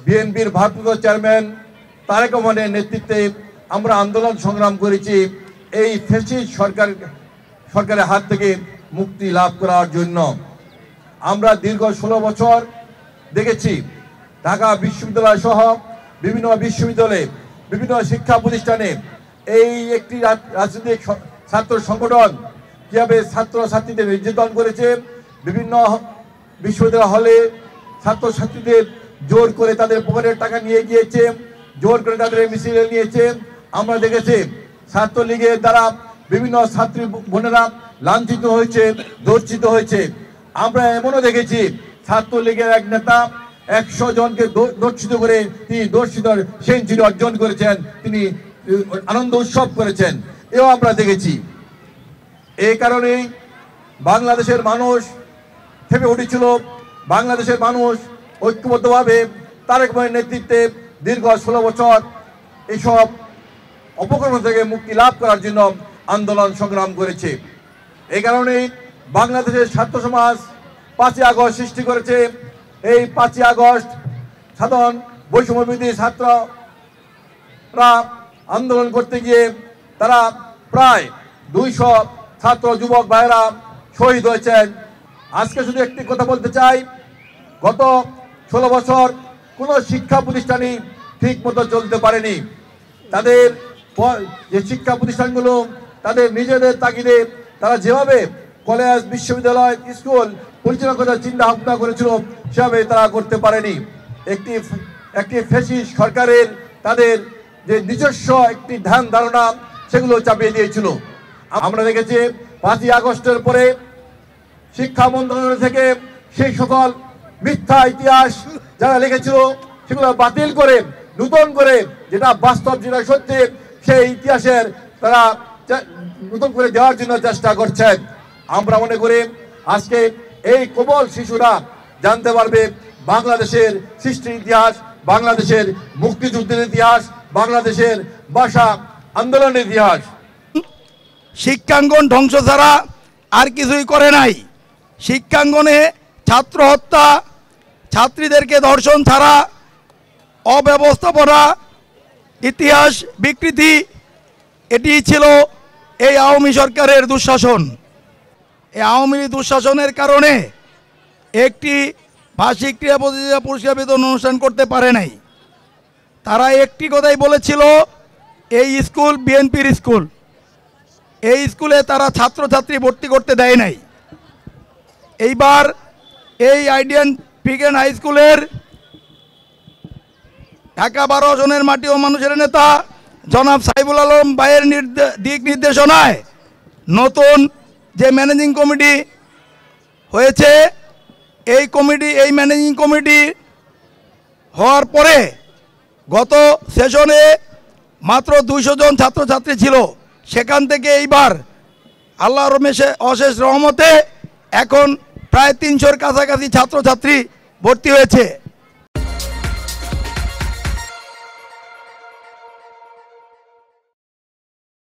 বিএনপির ভারপ্রাপ্ত চেয়ারম্যান তারেক রহমানের নেতৃত্বে আমরা আন্দোলন সংগ্রাম করেছি এই ফ্যাসিস্ট সরকারের হাত থেকে মুক্তি লাভ করার জন্য। আমরা দীর্ঘ 16 বছর দেখেছি ঢাকা বিশ্ববিদ্যালয় সহ বিভিন্ন বিশ্ববিদ্যালয়ে বিভিন্ন শিক্ষা প্রতিষ্ঠানে এই একটি রাজনৈতিক ছাত্র সংগঠন কিভাবে ছাত্রছাত্রীদের নির্যাতন করেছে। বিভিন্ন বিশ্ববিদ্যালয় হলে ছাত্রছাত্রীদের জোর করে তাদের পকেটের টাকা নিয়ে গিয়েছে, জোর করে তাদের মিছিলে নিয়েছে। আমরা দেখেছি ছাত্রলীগের দ্বারা বিভিন্ন ছাত্রী বোনেরা লাঞ্ছিত হয়েছে, ধর্ষিত হয়েছে। আমরা এমনও দেখেছি ছাত্রলীগের এক নেতা 100 জনকে ধর্ষিত করে তিনি ধর্ষিতার সেঞ্চুরি অর্জন করেছেন, তিনি আনন্দ উৎসব করেছেন, এও আমরা দেখেছি। এই কারণেই বাংলাদেশের মানুষ থেমে উঠেছিল। বাংলাদেশের মানুষ ঐক্যবদ্ধভাবে তারেক রহমানের নেতৃত্বে দীর্ঘ 16 বছর এইসব অপকর্ম থেকে মুক্তি লাভ করার জন্য আন্দোলন সংগ্রাম করেছে। এই কারণেই বাংলাদেশের ছাত্র সমাজ 5ই আগস্ট সৃষ্টি করেছে। এই 5ই আগস্ট সাধারণ বৈষম্যবিরোধী ছাত্ররা আন্দোলন করতে গিয়ে তারা প্রায় 200 ছাত্র যুবক ভাইরা শহীদ হয়েছেন। আজকে শুধু একটি কথা বলতে চাই, গত 16 বছর কোনো শিক্ষা প্রতিষ্ঠানই ঠিক মতো চলতে পারেনি। তাদের যে শিক্ষা প্রতিষ্ঠানগুলো তাদের নিজেদের তাগিদে তারা যেভাবে কলেজ বিশ্ববিদ্যালয় স্কুল পরিচালনা করার চিন্তা ভাবনা করেছিল সেভাবে তারা করতে পারেনি। একটি ফ্যাসিস্ট সরকারের তাদের যে নিজস্ব একটি ধ্যান ধারণা সেগুলো চাপিয়ে দিয়েছিল। আমরা দেখেছি 5ই আগস্টের পরে শিক্ষা মন্ত্রণালয় থেকে সেই সকল মিথ্যা ইতিহাস যারা লিখেছিল সেগুলো বাতিল করে নতুন করে যেটা বাস্তব, যেটা সত্যি, সেই ইতিহাসের তারা নতুন করে দেওয়ার জন্য চেষ্টা করছেন। আমরা মনে করি আজকে এই কোমল শিশুরা জানতে পারবে বাংলাদেশের সৃষ্টির ইতিহাস, বাংলাদেশের মুক্তিযুদ্ধের ইতিহাস, বাংলাদেশের ভাষা আন্দোলনের ইতিহাস। শিক্ষাঙ্গন ধ্বংস ছাড়া আর কিছুই করে নাই। শিক্ষাঙ্গনে ছাত্র হত্যা, ছাত্রীদেরকে ধর্ষণ ছাড়া অব্যবস্থাপনা, ইতিহাস বিকৃতি, এটি ছিল এই আওয়ামী সরকারের দুঃশাসন। এই আওয়ামী দুঃশাসনের কারণে একটি বার্ষিক ক্রীড়া প্রতিযোগিতা পুরস্কার বিতরণ অনুষ্ঠান করতে পারে নাই। তারা একটি কথাই বলেছিল, এই স্কুল বিএনপির স্কুল, এই স্কুলে তারা ছাত্রছাত্রী ভর্তি করতে দেয় নাই। এইবার এই আইডিয়ান পিকেন হাই স্কুলের ঢাকা 12 আসনের মাটি ও মানুষের নেতা জনাব সাইফুল আলম ভাইয়ের দিক নির্দেশনায় নতুন যে ম্যানেজিং কমিটি হয়েছে, এই ম্যানেজিং কমিটি হওয়ার পরে গত সেশনে মাত্র 200 জন ছাত্রছাত্রী ছিল। সেখান থেকে এইবার আল্লাহর অশেষ রহমতে এখন প্রায় 300-র কাছাকাছি ছাত্রছাত্রী ভর্তি হয়েছে।